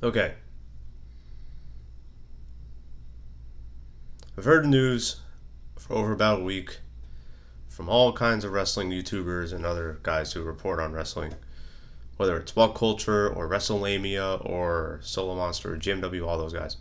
Okay, I've heard the news for over about a week from all kinds of wrestling YouTubers and other guys who report on wrestling, whether it's What Culture or WrestleMania or Solo Monster or GMW, all those guys,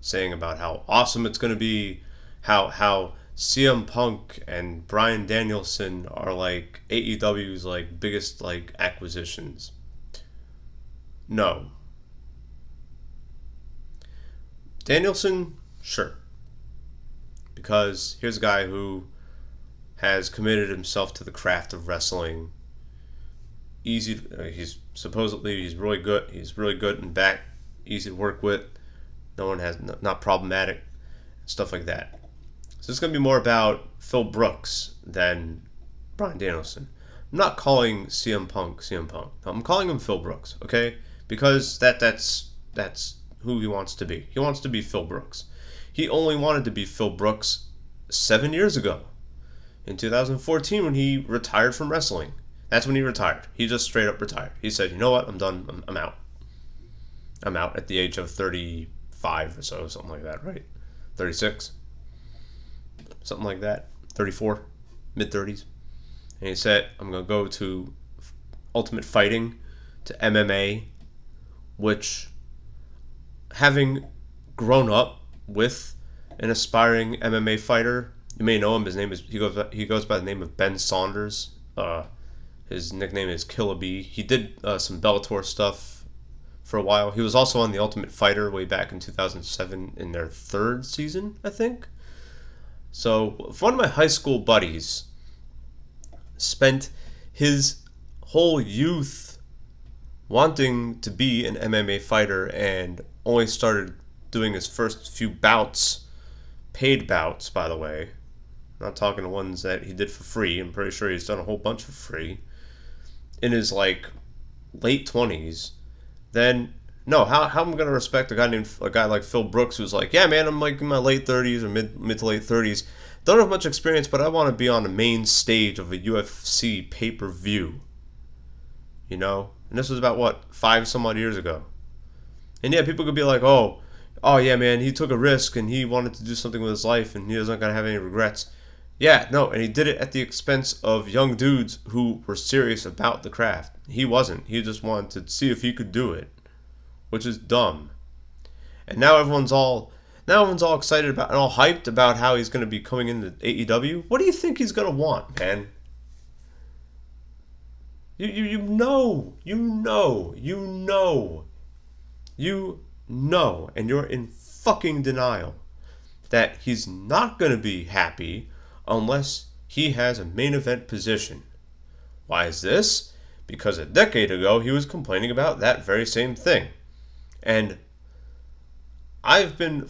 saying about how awesome it's going to be, how CM Punk and Bryan Danielson are like AEW's like biggest like acquisitions. No, Danielson, sure, because here's a guy who has committed himself to the craft of wrestling. He's really good. He's really good and back, easy to work with. No one has not problematic, stuff like that. So it's gonna be more about Phil Brooks than Bryan Danielson. I'm not calling CM Punk CM Punk. No, I'm calling him Phil Brooks. Okay, because that's who he wants to be. He wants to be Phil Brooks. He only wanted to be Phil Brooks 7 years ago, in 2014 when he retired from wrestling. That's when he retired. He just straight up retired. He said, "You know what? I'm done. I'm out. I'm out at the age of 35 or so, something like that, right? 36, something like that. 34, mid 30s." And he said, "I'm gonna go to Ultimate Fighting, to MMA, which, having grown up with an aspiring MMA fighter, you may know him. His name is he goes by the name of Ben Saunders. His nickname is Killer B. He did some Bellator stuff for a while. He was also on the Ultimate Fighter way back in 2007 in their third season, I think. So one of my high school buddies spent his whole youth wanting to be an MMA fighter and only started doing his first few bouts, paid bouts, by the way. I'm not talking the ones that he did for free. I'm pretty sure he's done a whole bunch for free in his like late 20s. Then no, how am I gonna respect a guy like Phil Brooks who's like, yeah, man, I'm like in my late 30s or mid to late 30s, don't have much experience, but I want to be on the main stage of a UFC pay per view, you know? And this was about what, 5 some odd years ago. And yeah, people could be like, oh yeah, man, he took a risk and he wanted to do something with his life and he doesn't gonna have any regrets. Yeah, no, and he did it at the expense of young dudes who were serious about the craft. He wasn't. He just wanted to see if he could do it, which is dumb. And now everyone's all excited about and all hyped about how he's going to be coming into AEW. What do you think he's going to want, man? You know, and you're in fucking denial that he's not going to be happy unless he has a main event position. Why is this? Because a decade ago he was complaining about that very same thing. And I've been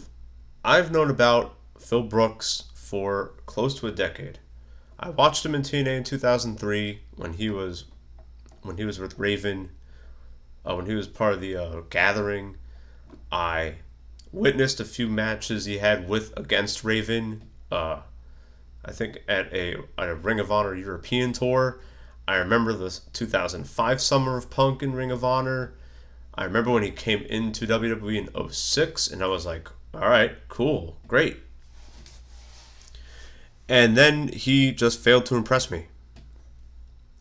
I've known about Phil Brooks for close to a decade. I watched him in TNA in 2003 when he was with Raven, when he was part of the Gathering. I witnessed a few matches he had with against Raven. I think at a Ring of Honor European tour. I remember the 2005 Summer of Punk in Ring of Honor. I remember when he came into WWE in '06, and I was like, all right, cool, great. And then he just failed to impress me.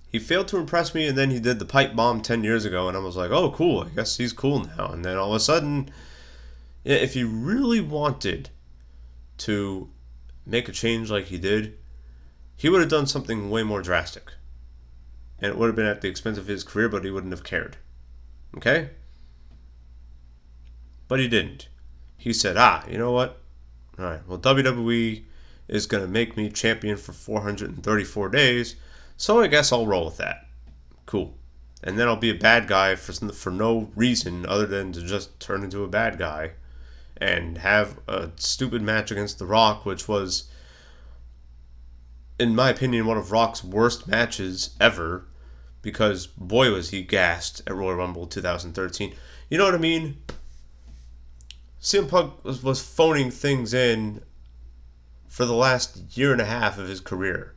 He failed to impress me, and then he did the pipe bomb 10 years ago, and I was like, oh, cool, I guess he's cool now. And then all of a sudden, yeah, if he really wanted to make a change like he did, he would have done something way more drastic. And it would have been at the expense of his career, but he wouldn't have cared. Okay? But he didn't. He said, you know what? All right, well, WWE is going to make me champion for 434 days, so I guess I'll roll with that. Cool. And then I'll be a bad guy for no reason other than to just turn into a bad guy and have a stupid match against The Rock, which was, in my opinion, one of Rock's worst matches ever, because boy was he gassed at Royal Rumble 2013. You know what I mean? CM Punk was phoning things in for the last year and a half of his career.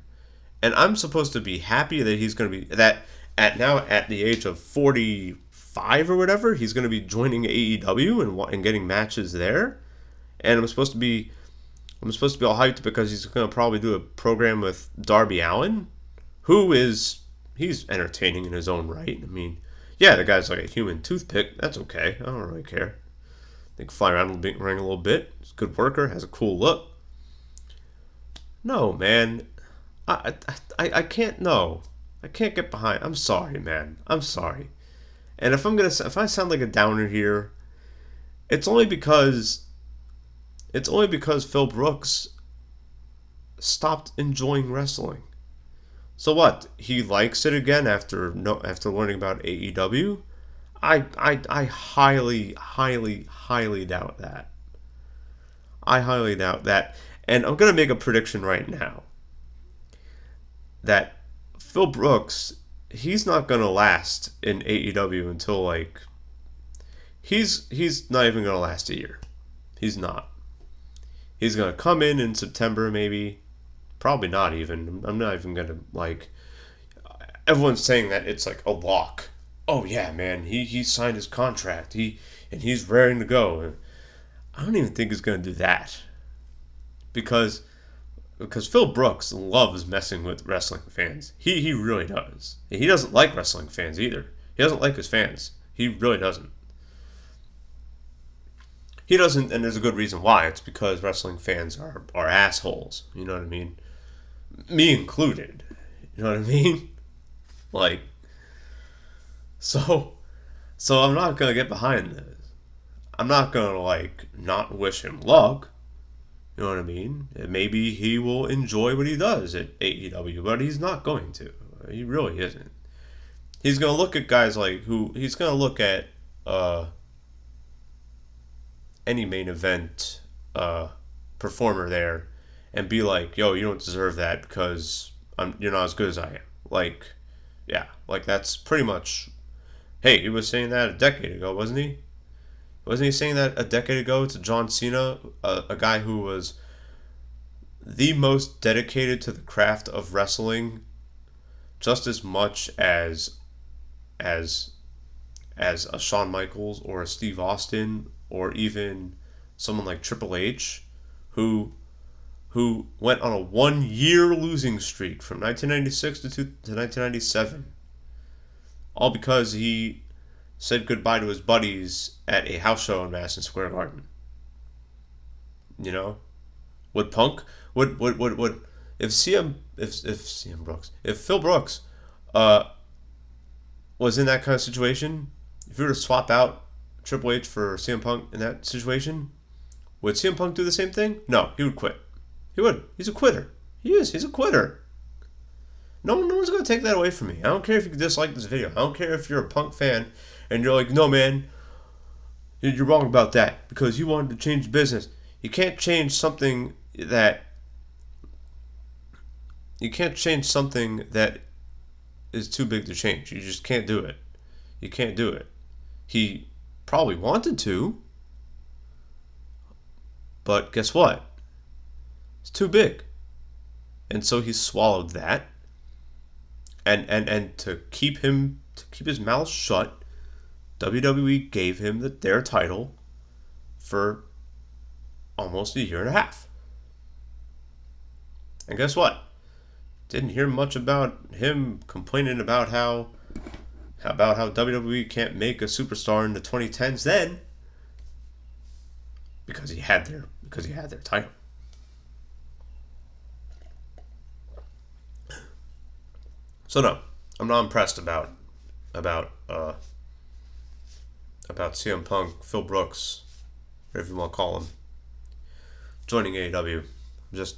And I'm supposed to be happy that he's going to be, that at the age of 40, 5 or whatever, he's going to be joining AEW and getting matches there. And I'm supposed to be all hyped because he's going to probably do a program with Darby Allin, he's entertaining in his own right. I mean, yeah, the guy's like a human toothpick. That's okay. I don't really care. They can fly around the ring a little bit. He's a good worker, has a cool look. No, man. I can't, no. I can't get behind. I'm sorry, man. I'm sorry. And if I sound like a downer here, it's only because Phil Brooks stopped enjoying wrestling. So what? He likes it again after learning about AEW? I highly, highly, highly doubt that. I highly doubt that. And I'm gonna make a prediction right now that Phil Brooks, he's not gonna last in AEW until like he's not even gonna last a year. He's not. He's gonna come in September maybe. Probably not even. I'm not even gonna like. Everyone's saying that it's like a lock. Oh yeah, man. He signed his contract. He's raring to go. I don't even think he's gonna do that. Because Phil Brooks loves messing with wrestling fans. He really does. He doesn't like wrestling fans either. He doesn't like his fans. He really doesn't. He doesn't, and there's a good reason why. It's because wrestling fans are assholes. You know what I mean? Me included. You know what I mean? Like, so I'm not gonna get behind this. I'm not gonna like not wish him luck. You know what I mean? Maybe he will enjoy what he does at AEW, but he's not going to. He really isn't. He's gonna look at guys like he's gonna look at any main event performer there and be like, yo, you don't deserve that because you're not as good as I am. Like, yeah, like that's pretty much. Hey, he was saying that a decade ago, wasn't he? Wasn't he saying that a decade ago to John Cena, a guy who was the most dedicated to the craft of wrestling, just as much as a Shawn Michaels or a Steve Austin or even someone like Triple H, who went on a 1-year losing streak from 1996 to 1997, all because he said goodbye to his buddies at a house show in Madison Square Garden. You know, would if Phil Brooks was in that kind of situation, if you were to swap out Triple H for CM Punk in that situation, would CM Punk do the same thing? No, he would quit. He would. He's a quitter. He is. He's a quitter. No one's going to take that away from me. I don't care if you dislike this video. I don't care if you're a Punk fan and you're like, no, man, you're wrong about that because you wanted to change the business. You can't change something that is too big to change. You just can't do it. You can't do it. He probably wanted to, but guess what? It's too big. And so he swallowed that. And to keep his mouth shut, WWE gave him their title for almost a year and a half. And guess what? Didn't hear much about him complaining about how WWE can't make a superstar in the 2010s then, because he had their title. So no, I'm not impressed about CM Punk, Phil Brooks, whatever you want to call him, joining AEW. Just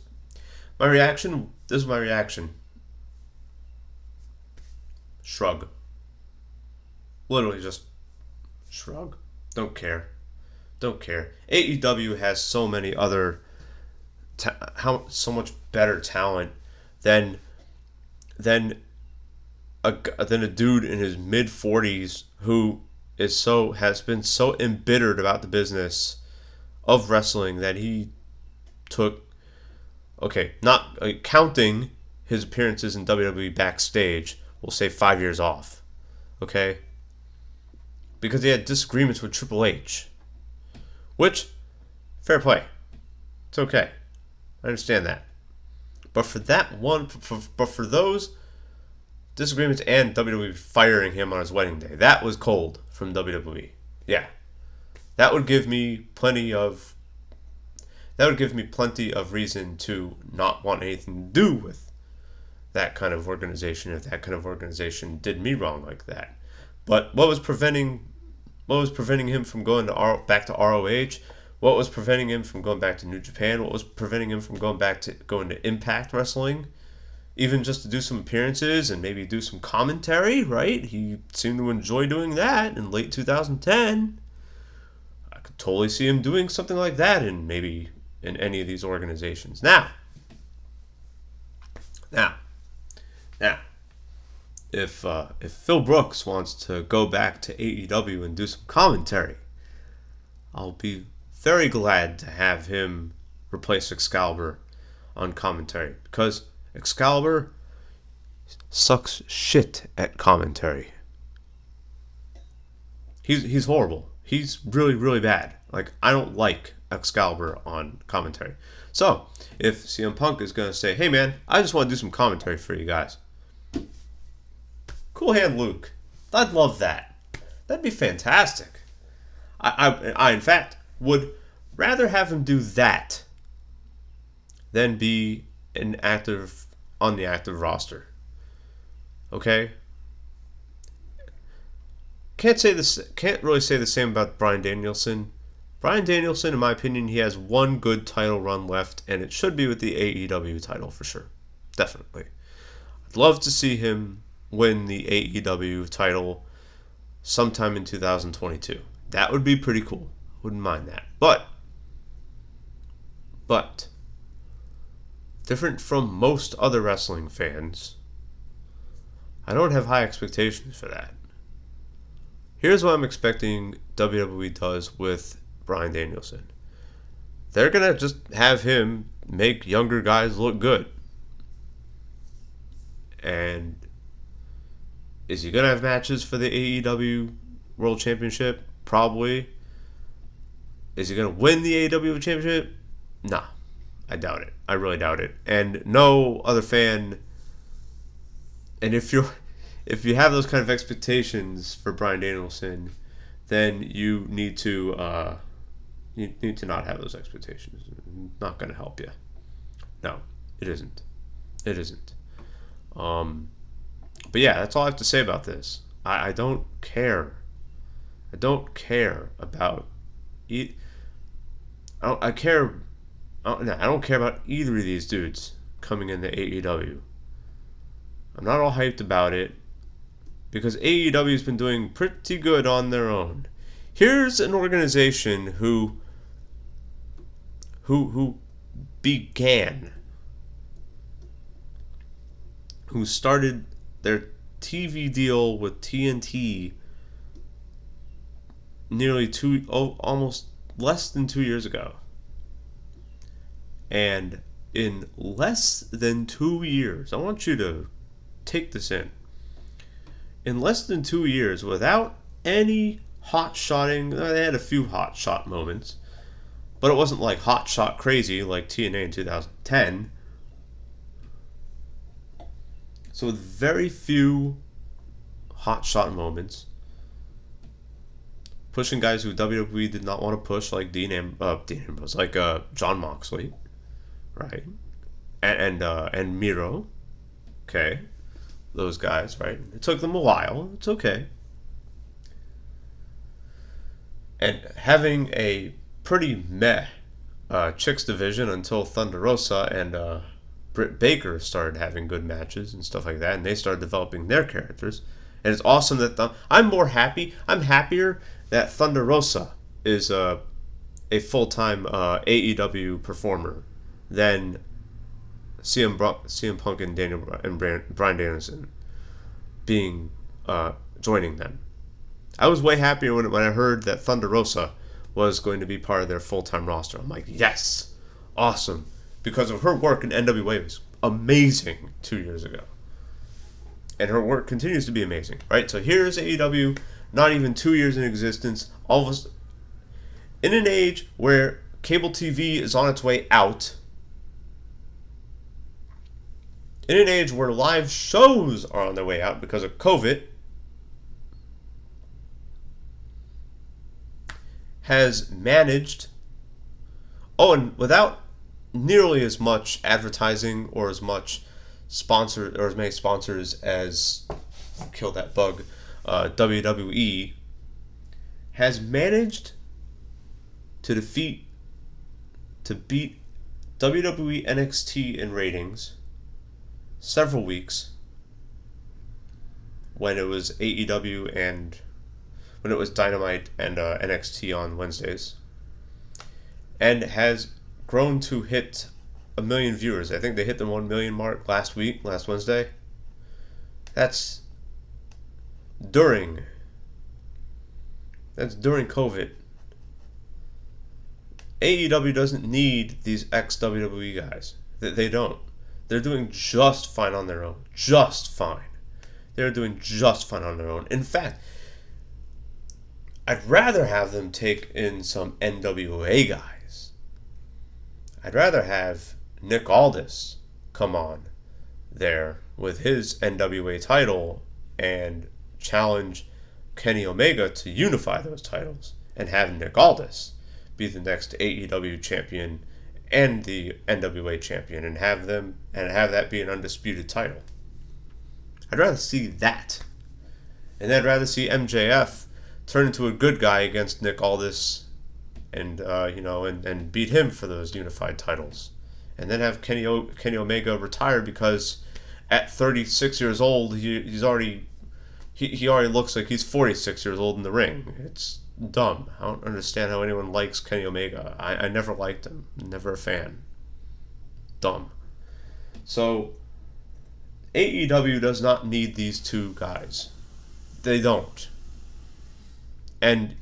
my reaction. This is my reaction. Shrug. Literally just shrug. Don't care. AEW has so many other, so much better talent than a dude in his mid-40s who has been so embittered about the business of wrestling that he took, not counting his appearances in WWE backstage, we'll say 5 years off. Okay? because he had disagreements with Triple H. Which, fair play. It's okay. I understand that. But for that one, but for those disagreements and WWE firing him on his wedding day, that was cold from WWE. Yeah. That would give me plenty of reason to not want anything to do with that kind of organization if that kind of organization did me wrong like that. But what was preventing him from going back to ROH? What was preventing him from going back to New Japan? What was preventing him from going to Impact Wrestling? Even just to do some appearances and maybe do some commentary, right? He seemed to enjoy doing that in late 2010. I could totally see him doing something like that in any of these organizations. Now, if Phil Brooks wants to go back to AEW and do some commentary, I'll be very glad to have him replace Excalibur on commentary, because Excalibur sucks shit at commentary. He's horrible. He's really, really bad. Like, I don't like Excalibur on commentary. So, if CM Punk is going to say, hey man, I just want to do some commentary for you guys. Cool hand Luke. I'd love that. That'd be fantastic. I in fact, would rather have him do that than be on the active roster. Okay? Can't really say the same about Bryan Danielson. Bryan Danielson, in my opinion, he has one good title run left, and it should be with the AEW title for sure. Definitely. I'd love to see him win the AEW title sometime in 2022. That would be pretty cool. Wouldn't mind that. But different from most other wrestling fans, I don't have high expectations for that. Here's what I'm expecting WWE does with Bryan Danielson. They're going to just have him make younger guys look good. And is he going to have matches for the AEW World Championship? Probably. Is he going to win the AEW Championship? Nah, I doubt it. I really doubt it. And no other fan. And if you have those kind of expectations for Bryan Danielson, then you need to not have those expectations. It's not going to help you. No, it isn't. It isn't. But yeah, that's all I have to say about this. I don't care. I don't care about I don't care about either of these dudes coming into AEW. I'm not all hyped about it because AEW has been doing pretty good on their own. Here's an organization who started their TV deal with TNT almost less than 2 years ago. And in less than 2 years, I want you to take this in. In less than 2 years, without any hot shotting, they had a few hot shot moments, but it wasn't like hot shot crazy like TNA in 2010. So with very few hot shot moments, pushing guys who WWE did not want to push, like Dean Ambrose, like Jon Moxley, right, and Miro, okay, those guys, right. It took them a while. It's okay. And having a pretty meh Chicks division until Thunder Rosa and Britt Baker started having good matches and stuff like that, and they started developing their characters. And it's awesome that I'm happier that Thunder Rosa is a full-time AEW performer than CM Punk and Bryan Danielson being joining them. I was way happier when I heard that Thunder Rosa was going to be part of their full-time roster. I'm like, yes, awesome, because of her work in NWA was amazing 2 years ago, and her work continues to be amazing. Right, so here's AEW not even 2 years in existence, all of us, in an age where cable TV is on its way out, in an age where live shows are on their way out because of COVID, has managed, and without nearly as much advertising or as much sponsor or as many sponsors as kill that bug, WWE has managed to beat WWE NXT in ratings several weeks when it was AEW and when it was Dynamite and NXT on Wednesdays, and has grown to hit 1 million viewers. I think they hit the 1 million mark last Wednesday. That's during COVID. AEW doesn't need these ex-WWE guys. They don't. They're doing just fine on their own. Just fine. They're doing just fine on their own. In fact, I'd rather have them take in some NWA guys. I'd rather have Nick Aldis come on there with his NWA title and challenge Kenny Omega to unify those titles, and have Nick Aldis be the next AEW champion and the NWA champion, and have that be an undisputed title. I'd rather see that, and I'd rather see MJF turn into a good guy against Nick Aldis, and and beat him for those unified titles, and then have Kenny Omega retire because at 36 years old he already looks like he's 46 years old in the ring. It's dumb. I don't understand how anyone likes Kenny Omega. I never liked him. Never a fan. Dumb. So AEW does not need these two guys. They don't. And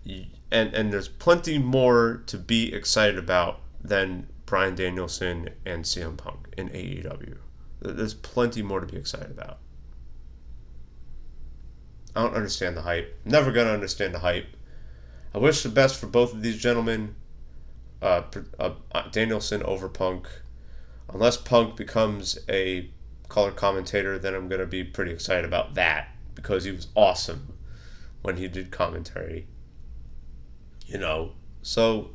there's plenty more to be excited about than Bryan Danielson and CM Punk in AEW. There's plenty more to be excited about. I don't understand the hype. Never gonna understand the hype. I wish the best for both of these gentlemen. Danielson over Punk. Unless Punk becomes a color commentator, then I'm gonna be pretty excited about that, because he was awesome when he did commentary. So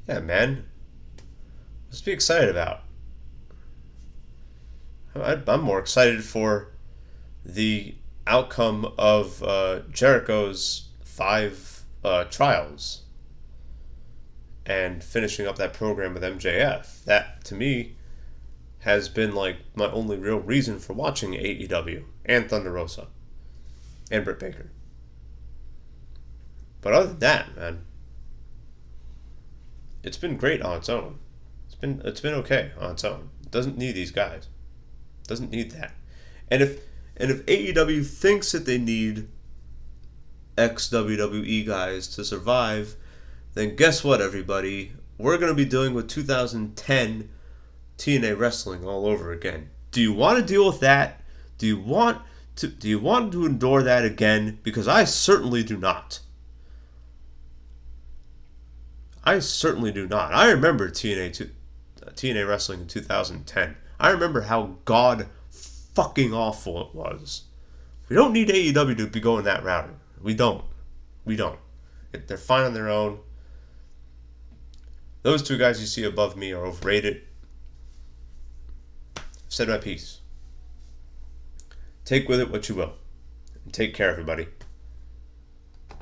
yeah, man. Let's be excited about. I'm more excited for the outcome of Jericho's 5 trials and finishing up that program with MJF. That, to me, has been like my only real reason for watching AEW and Thunder Rosa and Britt Baker. But other than that, man, it's been great on its own. It's been okay on its own. It doesn't need these guys. It doesn't need that. And if AEW thinks that they need ex-WWE guys to survive, then guess what, everybody? We're going to be dealing with 2010 TNA wrestling all over again. Do you want to deal with that? Do you want to endure that again? Because I certainly do not. I certainly do not. I remember TNA wrestling in 2010. I remember how god fucking awful it was. We don't need AEW to be going that route. We don't. They're fine on their own. Those two guys you see above me are overrated. I've said my piece. Take with it what you will. And take care, everybody.